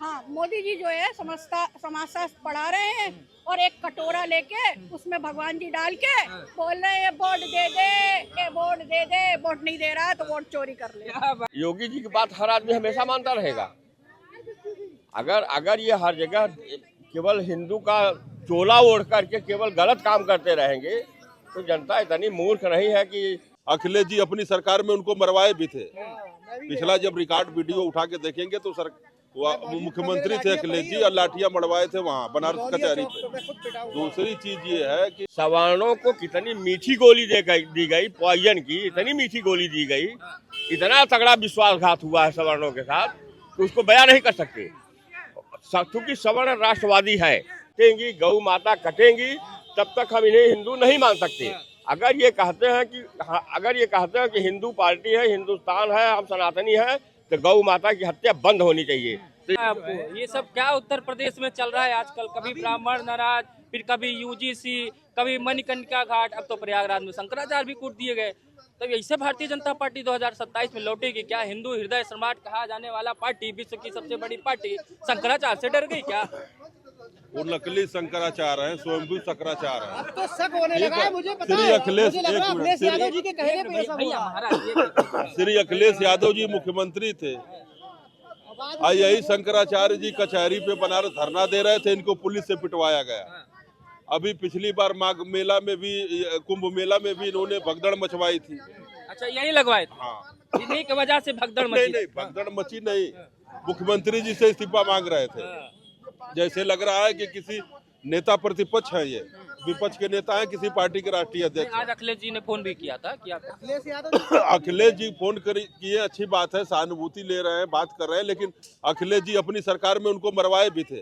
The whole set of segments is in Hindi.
हाँ, मोदी जी जो है समाजशास्त्र पढ़ा रहे हैं और एक कटोरा लेके उसमें भगवान जी डाल के बोल रहे हैं वोट दे दे, ये वोट दे दे, वोट नहीं दे रहा है तो वोट चोरी कर ले। योगी जी की बात हर आदमी हमेशा मानता रहेगा। अगर अगर ये हर जगह केवल हिंदू का चोला ओढ़ करके केवल गलत काम करते रहेंगे तो जनता इतनी मूर्ख नहीं है कि अखिलेश जी अपनी सरकार में उनको मरवाए भी थे। पिछला जब रिकॉर्ड वीडियो उठा के देखेंगे तो मुख्यमंत्री थे अखिलेश जी और लाठियां मरवाए थे वहाँ बनारस कचहरी पे। दूसरी चीज ये है कि सवर्णों को कितनी मीठी गोली दी गई पॉइजन की, इतनी मीठी गोली दी गई, इतना तगड़ा विश्वासघात हुआ है सवर्णों के साथ कि उसको बयान नहीं कर सकते। क्योंकि सवर्ण राष्ट्रवादी है, कटेंगी गौ माता कटेंगी तब तक हम इन्हें हिंदू नहीं मान सकते। अगर ये कहते हैं कि हिंदू पार्टी है, हिंदुस्तान है, हम सनातनी है, तो गौ माता की हत्या बंद होनी चाहिए। तो ये सब क्या उत्तर प्रदेश में चल रहा है आजकल, कभी ब्राह्मण नाराज, फिर कभी यूजीसी, कभी मणिकर्णिका घाट, अब तो प्रयागराज में शंकराचार्य भी कूट दिए गए। तब ऐसे भारतीय जनता पार्टी 2027 में लौटेगी क्या? हिंदू हृदय सम्राट कहा जाने वाला पार्टी, विश्व की सबसे बड़ी पार्टी, शंकराचार्य से डर गई क्या? वो नकली शंकराचार्य हैं, स्वयंभू शंकराचार्य हैं। अब तो शक होने लगा है, मुझे पता है। श्री अखिलेश यादव जी के कहने पे ऐसा हुआ। श्री अखिलेश यादव जी मुख्यमंत्री थे, यही शंकराचार्य जी कचहरी पे बनारस धरना दे रहे थे, इनको पुलिस से पिटवाया गया। अभी पिछली बार माघ मेला में भी, कुंभ मेला में भी इन्होंने भगदड़ मचवाई थी। अच्छा, यही लगवाए थे? हाँ, इन्हीं की वजह से भगदड़ मची? नहीं, भगदड़ मची नहीं, मुख्यमंत्री जी से इस्तीफा मांग रहे थे। जैसे लग रहा है कि किसी नेता प्रतिपक्ष है, ये विपक्ष के नेता हैं, किसी पार्टी के राष्ट्रीय अध्यक्ष। आज अखिलेश जी ने फोन भी किया था कि अखिलेश जी फोन किए, अच्छी बात है, सहानुभूति ले रहे हैं, बात कर रहे हैं, लेकिन अखिलेश जी अपनी सरकार में उनको मरवाए भी थे।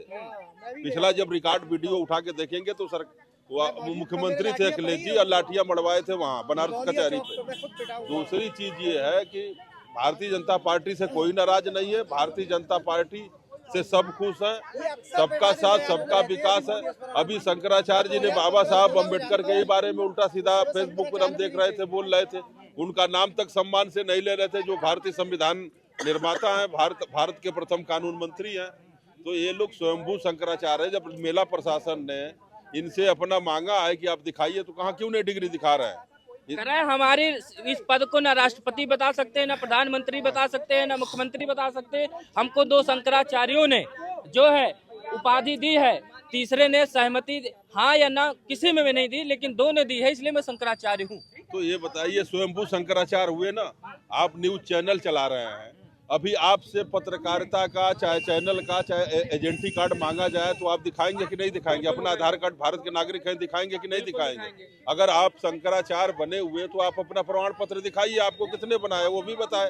पिछला जब रिकॉर्ड वीडियो उठा के देखेंगे तो मुख्यमंत्री थे अखिलेश जी और लाठियां मरवाए थे वहाँ बनारस कचहरी पे। दूसरी चीज ये है कि भारतीय जनता पार्टी से कोई नाराज नहीं है, भारतीय जनता पार्टी से सब खुश है, सबका साथ सबका विकास है। अभी शंकराचार्य जी ने बाबा साहब अम्बेडकर के ही बारे में उल्टा सीधा फेसबुक पर हम देख रहे थे, बोल रहे थे, उनका नाम तक सम्मान से नहीं ले रहे थे, जो भारतीय संविधान निर्माता है, भारत के प्रथम कानून मंत्री हैं। तो ये लोग स्वयंभू शंकराचार्य, जब मेला प्रशासन ने इनसे अपना मांगा है कि आप दिखाइए, तो कहाँ क्यों नहीं डिग्री दिखा रहे हैं? हमारे इस पद को ना राष्ट्रपति बता सकते हैं, ना प्रधानमंत्री बता सकते हैं, ना मुख्यमंत्री बता सकते हैं। हमको दो शंकराचार्यों ने जो है उपाधि दी है, तीसरे ने सहमति हाँ या ना किसी में भी नहीं दी, लेकिन दो ने दी है, इसलिए मैं शंकराचार्य हूँ। तो ये बताइए, स्वयंभू शंकराचार्य हुए ना, आप न्यूज चैनल चला रहे हैं, अभी आपसे पत्रकारिता का, चाहे चैनल का, चाहे एजेंटी कार्ड मांगा जाए तो आप दिखाएंगे कि नहीं दिखाएंगे? अपना आधार कार्ड, भारत के नागरिक हैं, दिखाएंगे कि नहीं दिखाएंगे? अगर आप शंकराचार्य बने हुए तो आप अपना प्रमाण पत्र दिखाइए, आपको कितने बनाए वो भी बताए।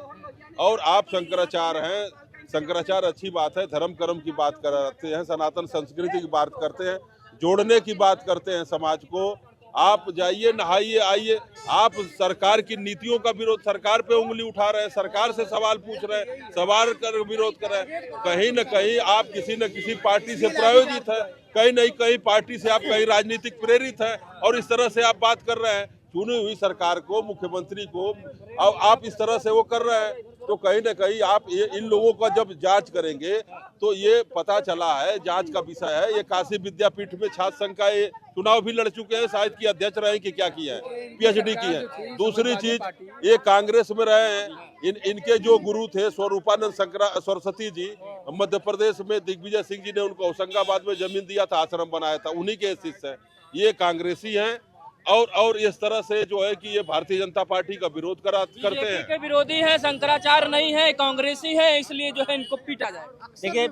और आप शंकराचार्य हैं, शंकराचार्य अच्छी बात है, धर्म कर्म की बात करते हैं, सनातन संस्कृति की बात करते हैं, जोड़ने की बात करते हैं समाज को। आप जाइए, नहाइए, आइए। आप सरकार की नीतियों का विरोध, सरकार पे उंगली उठा रहे हैं, सरकार से सवाल पूछ रहे हैं, सवाल कर विरोध कर रहे हैं। कहीं न कहीं आप किसी न किसी पार्टी से प्रायोजित है, कहीं न कहीं पार्टी से आप कहीं राजनीतिक प्रेरित है, और इस तरह से आप बात कर रहे हैं चुनी हुई सरकार को, मुख्यमंत्री को, अब आप इस तरह से वो कर रहे हैं। तो कहीं न कहीं आप इन लोगों का जब जांच करेंगे तो ये पता चला है, जांच का विषय है, ये काशी विद्यापीठ में छात्र संघ का ये चुनाव भी लड़ चुके हैं, शायद की अध्यक्ष रहे कि क्या किया है, पीएचडी की है। दूसरी चीज, ये कांग्रेस में रहे हैं, इनके जो गुरु थे स्वरूपानंद सरस्वती जी, मध्य प्रदेश में दिग्विजय सिंह जी ने उनको होशंगाबाद में जमीन दिया था, आश्रम बनाया था, उन्हीं के शिष्य हैं, ये कांग्रेसी हैं। और इस तरह से जो है कि ये भारतीय जनता पार्टी का विरोध करते हैं। के विरोधी है, शंकराचार्य नहीं है, कांग्रेसी है, इसलिए जो है इनको पीटा जाए। देखिए,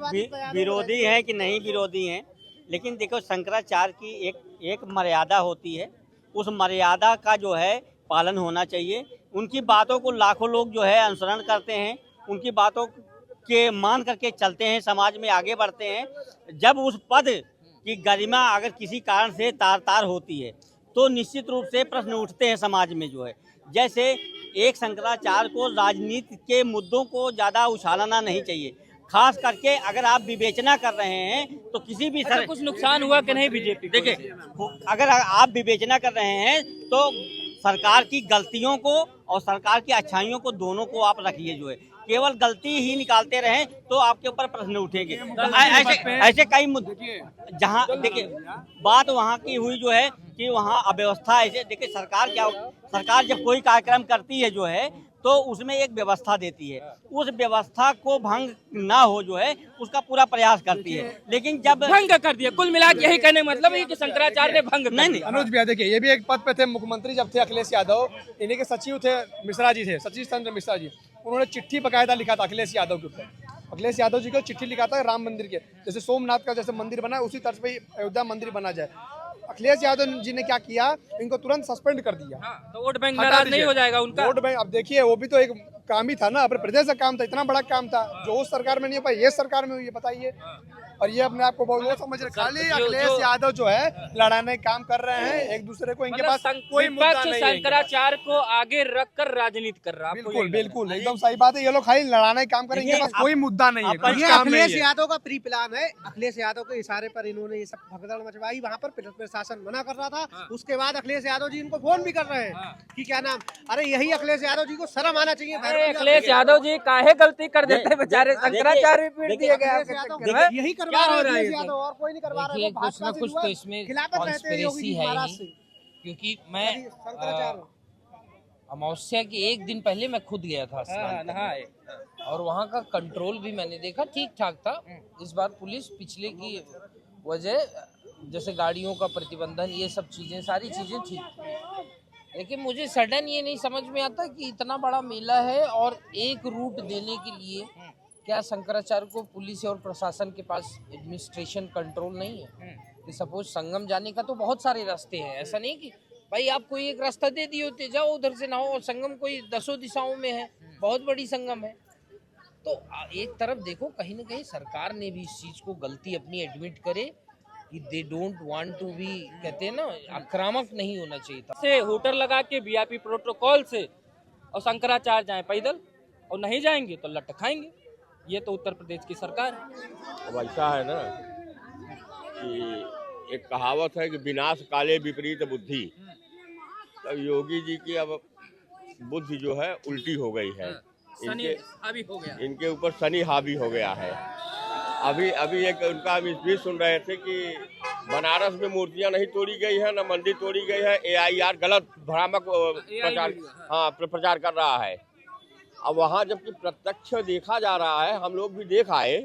विरोधी है कि नहीं विरोधी है, लेकिन देखो शंकराचार्य की एक मर्यादा होती है, उस मर्यादा का जो है पालन होना चाहिए। उनकी बातों को लाखों लोग जो है अनुसरण करते हैं, उनकी बातों के मान करके चलते हैं, समाज में आगे बढ़ते हैं। जब उस पद की गरिमा अगर किसी कारण से तार होती है तो निश्चित रूप से प्रश्न उठते हैं समाज में जो है। जैसे एक शंकराचार्य को राजनीति के मुद्दों को ज़्यादा उछालना नहीं चाहिए, खास करके अगर आप विवेचना कर रहे हैं तो किसी भी कुछ नुकसान हुआ कि नहीं बीजेपी? देखिए, अगर आप विवेचना कर रहे हैं तो सरकार की गलतियों को और सरकार की अच्छाइयों को दोनों को आप रखिए जो है। केवल गलती ही निकालते रहें तो आपके ऊपर प्रश्न उठेंगे। ऐसे कई मुद्दे जहाँ देखिए बात वहाँ की हुई जो है कि वहाँ अव्यवस्था ऐसे देखिए सरकार जब कोई कार्यक्रम करती है जो है तो उसमें एक व्यवस्था देती है, उस व्यवस्था को भंग ना हो जो है उसका पूरा प्रयास करती है, लेकिन जब भंग कर दिया कुल मिला के यही कहने का मतलब है कि शंकराचार्य ने भंग कर नहीं दिया। अनुज भैया देखिए ये भी एक पद पे थे मुख्यमंत्री जब थे अखिलेश यादव, इन्हीं के सचिव थे मिश्रा जी थे, सचिव चंद्र मिश्रा जी। उन्होंने चिट्ठी बकायदा लिखा था अखिलेश यादव के ऊपर, अखिलेश यादव जी को चिट्ठी लिखा था राम मंदिर के, जैसे सोमनाथ का जैसे मंदिर बना उसी तर्ज पे अयोध्या मंदिर बना जाए। अखिलेश यादव जी ने क्या किया, इनको तुरंत सस्पेंड कर दिया। तो वोट बैंक नाराज नहीं हो जाएगा उनका? वोट बैंक अब देखिए वो भी तो एक काम ही था ना, अपने प्रदेश का काम था, इतना बड़ा काम था जो उस सरकार में नहीं हो पाया, ये सरकार में हुई है, बताइए। और ये अपने आप को बहुत समझ रहे, खाली अखिलेश यादव जो है लड़ाने काम कर रहे हैं एक दूसरे को, इनके पास कोई मुद्दा नहीं है। शंकराचार्य को आगे रखकर राजनीति कर रहा है। बिल्कुल बिल्कुल एकदम सही बात है, ये लोग खाली लड़ाने काम करेंगे, इनके पास कोई मुद्दा नहीं है, कुछ ये काम नहीं अखिलेश है। यादव का प्री प्लान है। अखिलेश यादव के इशारे पर इन्होंने ये सब भगदड़ मचवाई, वहाँ पर प्रशासन मना कर रहा था। उसके बाद अखिलेश यादव जी इनको फोन भी कर रहे हैं कि क्या नाम, अरे यही अखिलेश यादव जी को शर्म आना चाहिए। अखिलेश यादव जी काहे गलती कर देते हैं बेचारे, शंकराचार्य भी पीट दिए गए। यही करवा रहा है अखिलेश यादव, और कोई नहीं करवा रहा है। कुछ ना कुछ तो इसमें कॉन्स्पिरेसी है ही, क्योंकि मैं अमावस्या के एक दिन पहले मैं खुद गया था स्नान नहाए और वहाँ का कंट्रोल भी मैंने देखा ठीक ठाक था। इस बार पुलिस पिछले की वजह जैसे गाड़ियों का प्रतिबंधन ये सब चीजें सारी चीजें ठीक थी, लेकिन मुझे सडन ये नहीं समझ में आता कि इतना बड़ा मेला है और एक रूट देने के लिए क्या शंकराचार्य को पुलिस और प्रशासन के पास एडमिनिस्ट्रेशन कंट्रोल नहीं है? कि सपोज संगम जाने का तो बहुत सारे रास्ते हैं, ऐसा नहीं कि भाई आप कोई एक रास्ता दे दिए होते जाओ उधर से ना हो, और संगम कोई 10 दिशाओं में है, बहुत बड़ी संगम है। तो एक तरफ देखो कहीं ना कहीं सरकार ने भी इस चीज को गलती अपनी एडमिट करे कि they don't want to be, कहते हैं ना, आक्रामक नहीं होना चाहिए था। से होटल लगा के वीआईपी प्रोटोकॉल से और शंकराचार्य जाए पैदल, और नहीं जाएंगे तो लट खाएंगे। ये तो उत्तर प्रदेश की सरकार है। अब ऐसा है ना कि एक कहावत है कि विनाश काले विपरीत बुद्धि, तब योगी जी की अब बुद्धि जो है उल्टी हो गई है, इनके ऊपर शनि हावी हो गया है। अभी एक उनका भी सुन रहे थे कि बनारस में मूर्तियां नहीं तोड़ी गई है, न मंदिर तोड़ी गई है, AIR गलत भ्रामक प्रचार कर रहा है। अब वहाँ जबकि प्रत्यक्ष देखा जा रहा है, हम लोग भी देख आए,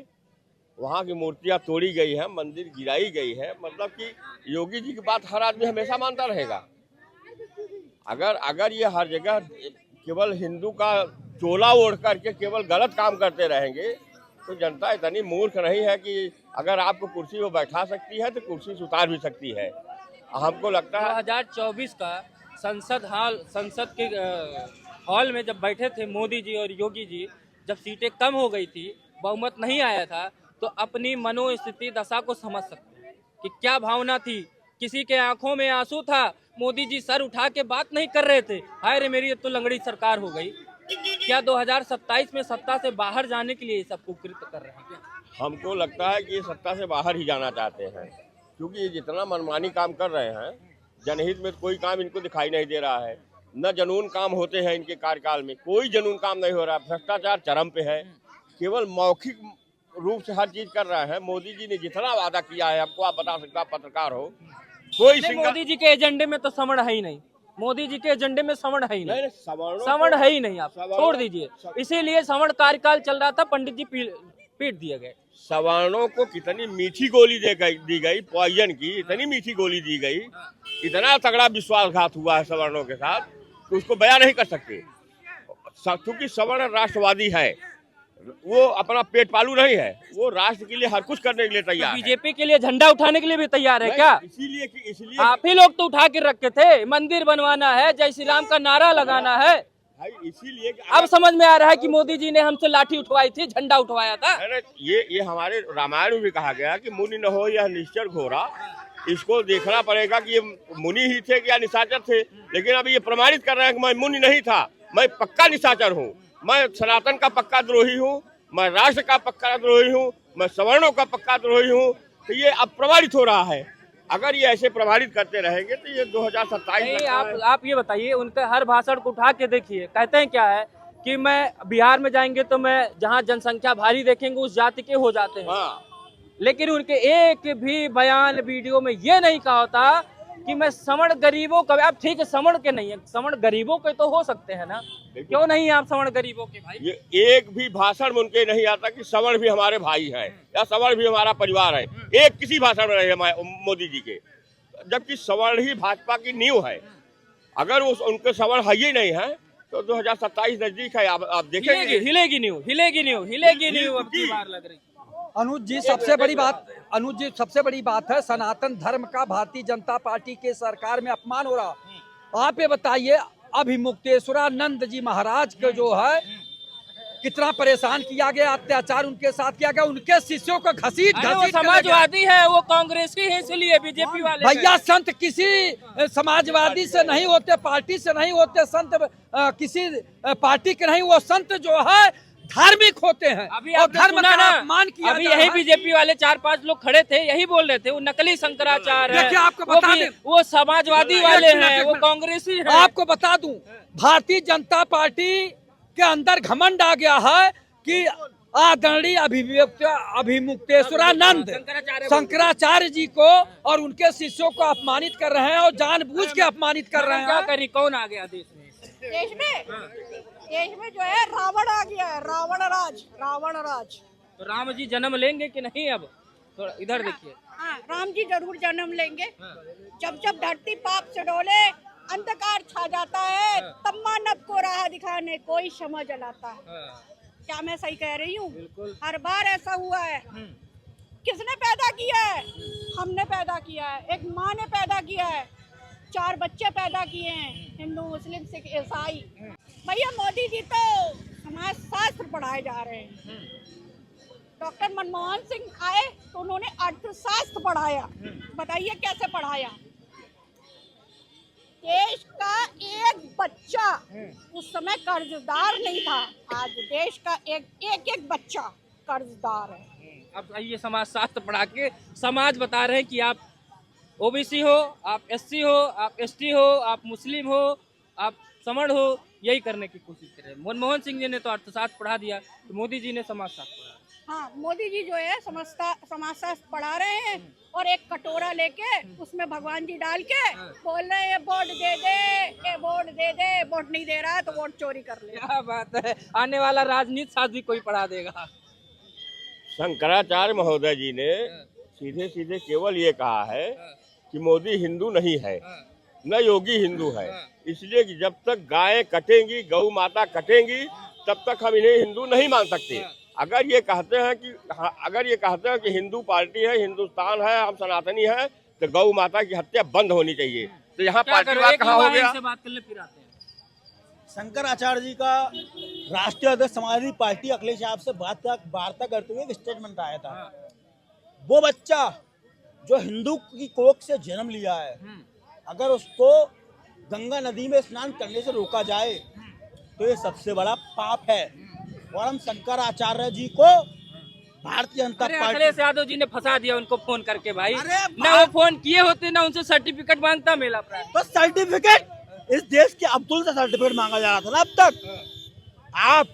वहाँ की मूर्तियाँ तोड़ी गई है, मंदिर गिराई गई है। मतलब कि योगी जी की बात हर आदमी हमेशा मानता रहेगा। अगर ये हर जगह केवल हिंदू का चोला ओढ़ करके केवल गलत काम करते रहेंगे तो जनता इतनी मूर्ख नहीं है कि अगर आपको कुर्सी पर बैठा सकती है तो कुर्सी से उतार भी सकती है। हमको लगता है 2024 का संसद के हॉल में जब बैठे थे मोदी जी और योगी जी, जब सीटें कम हो गई थी, बहुमत नहीं आया था, तो अपनी मनोस्थिति दशा को समझ सकते हैं कि क्या भावना थी। किसी के आंखों में आंसू था, मोदी जी सर उठा के बात नहीं कर रहे थे, हाय रे मेरी तो लंगड़ी सरकार हो गई। क्या 2027 में सत्ता से बाहर जाने के लिए सब कुकृत्य कर रहे हैं क्या? हमको लगता है कि ये सत्ता से बाहर ही जाना चाहते हैं, क्योंकि ये जितना मनमानी काम कर रहे हैं, जनहित में कोई काम इनको दिखाई नहीं दे रहा है। न जनून काम होते हैं इनके कार्यकाल में, कोई जनून काम नहीं हो रहा। भ्रष्टाचार चरम पे है, केवल मौखिक रूप से हर चीज कर रहे हैं। मोदी जी ने जितना वादा किया है, आपको आप बता सकते, आप पत्रकार हो, कोई मोदी जी के एजेंडे में तो श्रवण है ही नहीं। मोदी जी के एजेंडे में श्रवण है ही नहीं, श्रवण है ही नहीं। आप छोड़ दीजिए, इसीलिए श्रवण कार्यकाल चल रहा था, पंडित जी पीट दिए गए। सवर्णों को कितनी मीठी गोली दी गई, पॉइजन की इतनी मीठी गोली दी गई, इतना तगड़ा विश्वासघात हुआ है सवर्णों के साथ तो उसको बयान नहीं कर सकते। क्योंकि सवर्ण राष्ट्रवादी है, वो अपना पेट पालू नहीं है, वो राष्ट्र के लिए हर कुछ करने के लिए तैयार है। बीजेपी के लिए झंडा उठाने के लिए भी तैयार है क्या? इसलिए आप ही लोग तो उठा के रखे थे, मंदिर बनवाना है, जय श्री राम का नारा लगाना है। इसीलिए अब समझ में आ रहा है कि मोदी जी ने हमसे लाठी उठवाई थी, झंडा उठवाया था। ये हमारे रामायण में भी कहा गया कि मुनि न हो यह निश्चर घोरा। इसको देखना पड़ेगा कि ये मुनि ही थे या निशाचर थे, लेकिन अभी ये प्रमाणित कर रहे हैं कि मैं मुनि नहीं था, मैं पक्का निशाचर हूँ, मैं सनातन का पक्का द्रोही हूँ, मैं राष्ट्र का पक्का द्रोही हूँ, मैं सवर्णों का पक्का द्रोही हूँ। तो ये अब प्रमाणित हो रहा है। अगर ये ऐसे प्रमाणित करते रहेंगे तो ये 2027 आप ये बताइए, उनके हर भाषण को उठा के देखिए, कहते हैं क्या है कि मैं बिहार में जाएंगे तो मैं जहाँ जनसंख्या भारी देखेंगे उस जाति के हो जाते हैं, लेकिन उनके एक भी बयान वीडियो में ये नहीं कहा होता कि मैं सवर्ण गरीबों का, अब ठीक है सवर्ण के नहीं है, सवर्ण गरीबों के तो हो सकते हैं ना, क्यों नहीं आप सवर्ण गरीबों के भाई? ये एक भी भाषण में उनके नहीं आता कि सवर्ण भी हमारे भाई हैं या सवर्ण भी हमारा परिवार है, एक किसी भाषण में नहीं है मोदी जी के, जबकि सवर्ण ही भाजपा की नींव है। अगर उनके सवर्ण है ही नहीं है तो 2027 नजदीक है, आप देखेंगे हिलेगी न्यू अब की बार लग रही। अनुज जी सबसे बड़ी बात है, सनातन धर्म का भारतीय जनता पार्टी के सरकार में अपमान हो रहा। आप ये बताइए, अभिमुक्तेश्वरानंद जी महाराज के जो है कितना परेशान किया गया, अत्याचार उनके साथ किया गया, उनके शिष्यों को घसीट समाजवादी है, वो कांग्रेसी है, इसलिए बीजेपी वाले भैया संत किसी समाजवादी से नहीं होते, पार्टी से नहीं होते, संत किसी पार्टी के नहीं, वो संत जो है धार्मिक होते हैं। अभी और धर्म का अपमान किया अभी यही बीजेपी वाले 4-5 लोग खड़े थे, यही बोल रहे थे वो नकली शंकराचार्य है, आपको बता दें, वो समाजवादी वाले हैं, वो कांग्रेसी है। आपको बता दूं, भारतीय जनता पार्टी के अंदर घमंड आ गया है कि आदरणीय अभिमुक्तेश्वरानंद शंकराचार्य जी को और उनके शिष्यों को अपमानित कर रहे हैं और जानबूझ के अपमानित कर रहे हैं। क्या करी, कौन आ गया देश में? देश में जो है रावण आ गया है, रावण राज। तो राम जी जन्म लेंगे कि नहीं? अब थोड़ा इधर देखिए। हाँ, राम जी जरूर जन्म लेंगे। जब धरती पाप से डोले, अंधकार छा जाता है, तब मानव को राह दिखाने कोई क्षमा जलाता है। क्या मैं सही कह रही हूँ? हर बार ऐसा हुआ है। किसने पैदा किया है? हमने पैदा किया है। एक माँ ने पैदा किया है, 4 बच्चे पैदा किए हैं, हिंदू, मुस्लिम, सिख, ईसाई। भैया मोदी जी तो समाज शास्त्र पढ़ाए जा रहे हैं। डॉक्टर मनमोहन सिंह आए तो उन्होंने अर्थशास्त्र पढ़ाया। बताइए कैसे पढ़ाया? देश का एक बच्चा उस समय कर्जदार नहीं था, आज देश का एक बच्चा कर्जदार है। अब ये समाज शास्त्र पढ़ा के समाज बता रहे हैं कि आप ओबीसी हो, आप एससी हो, आप एसटी हो, आप मुस्लिम हो, आप सवर्ण हो, यही करने की कोशिश कर रहे हैं। मनमोहन सिंह जी ने तो अर्थशास्त्र पढ़ा दिया, तो मोदी जी ने समाजशास्त्र पढ़ा। हाँ, मोदी जी जो है समाजशास्त्र पढ़ा रहे हैं और एक कटोरा लेके उसमें भगवान जी डाल के बोल रहे हैं वोट दे दे, ये वोट दे दे, वोट नहीं दे रहा तो वोट चोरी कर ले। क्या बात है, आने वाला राजनीति शास्त्र भी कोई पढ़ा देगा। शंकराचार्य महोदय जी ने सीधे सीधे केवल ये कहा है कि मोदी हिंदू नहीं है, न योगी हिंदू है, इसलिए कि जब तक गायें कटेंगी, गौ माता कटेंगी, तब तक हम इन्हें हिंदू नहीं मान सकते। अगर ये कहते हैं कि हिंदू पार्टी है, हिंदुस्तान है, हम सनातनी है, तो गौ माता की हत्या बंद होनी चाहिए। तो यहाँ पार्टीवाद कहाँ हो गया? बात कर ले फिर आते हैं। शंकराचार्य जी का राष्ट्रीय अध्यक्ष समाजवादी पार्टी अखिलेश यादव से वार्ता करते हुए एक स्टेटमेंट आया था। वो बच्चा जो हिंदू की कोख से जन्म लिया है, अगर उसको गंगा नदी में स्नान करने से रोका जाए तो ये सबसे बड़ा पाप है। और हम शंकराचार्य जी को भारतीय जनता पार्टी, अखिलेश यादव जी ने फंसा दिया उनको फोन करके भाई। ना वो फोन किए होते ना उनसे सर्टिफिकेट मांगता मेला प्राइड। तो सर्टिफिकेट इस देश के अब्दुल से सर्टिफिकेट मांगा जा रहा था ना अब तक। आप,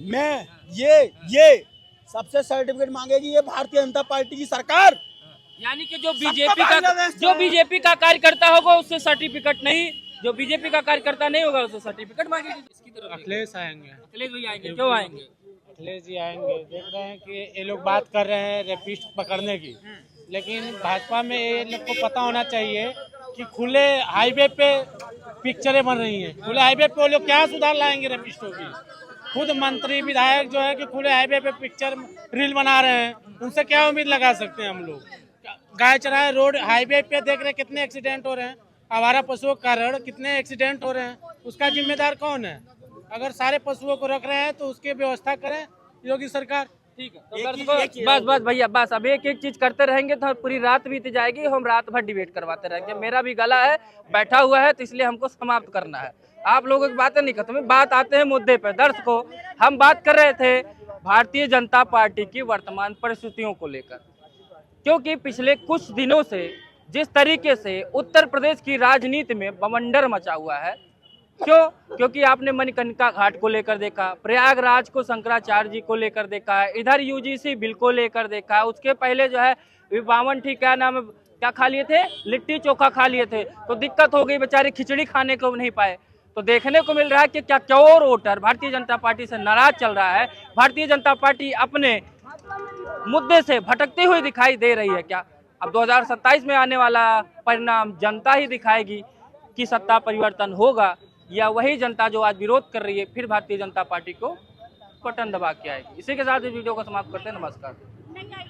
मैं, ये सबसे सर्टिफिकेट मांगेगी ये भारतीय जनता पार्टी की सरकार। यानी कि जो बीजेपी का कार्यकर्ता होगा उससे सर्टिफिकेट नहीं, जो बीजेपी का कार्यकर्ता नहीं होगा उससे सर्टिफिकेट मांगेगी। अखिलेश आएंगे, अखिलेश भाई आएंगे। क्यों आएंगे? अखिलेश जी आएंगे, देख रहे हैं कि ये लोग बात कर रहे हैं रेपिस्ट पकड़ने की, लेकिन भाजपा में ये लोग को पता होना चाहिए कि खुले हाईवे पे पिक्चरें बन रही हैं। खुले हाईवे पे वो लोग क्या सुधार लाएंगे रेपिस्टों की? खुद मंत्री विधायक जो है कि खुले हाईवे पे पिक्चर रील बना रहे हैं, उनसे क्या उम्मीद लगा सकते हैं हम लोग? गाय चराए रोड हाईवे पे देख रहे हैं कितने एक्सीडेंट हो रहे हैं, आवारा पशुओं के कारण कितने एक्सीडेंट हो रहे हैं, उसका जिम्मेदार कौन है? अगर सारे पशुओं को रख रहे हैं तो उसकी व्यवस्था करें योगी सरकार। ठीक है, तो बस भैया बस, अब एक चीज करते रहेंगे तो पूरी रात बीत जाएगी, हम रात भर डिबेट करवाते रहेंगे। मेरा भी गला है, बैठा हुआ है, तो इसलिए हमको समाप्त करना है। आप लोगों की बातें नहीं खत्म, बात आते हैं मुद्दे पे। दर्शकों, हम बात कर रहे थे भारतीय जनता पार्टी की वर्तमान परिस्थितियों को लेकर, क्योंकि पिछले कुछ दिनों से जिस तरीके से उत्तर प्रदेश की राजनीति में बवंडर मचा हुआ है, क्यों? क्योंकि आपने मणिकर्णिका घाट को लेकर देखा, प्रयागराज को शंकराचार्य जी को लेकर देखा है, इधर यूजीसी बिल को लेकर देखा, उसके पहले जो है 52 ठीक क्या नाम है, क्या खा लिए थे, लिट्टी चोखा खा लिए थे, तो दिक्कत हो गई, बेचारे खिचड़ी खाने को नहीं पाए। तो देखने को मिल रहा है कि क्या cure voter Bharatiya Janata party से नाराज चल रहा है, भारतीय जनता पार्टी अपने मुद्दे से भटकती हुई दिखाई दे रही है क्या? अब 2027 में आने वाला परिणाम जनता ही दिखाएगी कि सत्ता परिवर्तन होगा या वही जनता जो आज विरोध कर रही है फिर भारतीय जनता पार्टी को बटन दबा के आएगी। इसी के साथ इस वीडियो को समाप्त करते हैं। नमस्कार।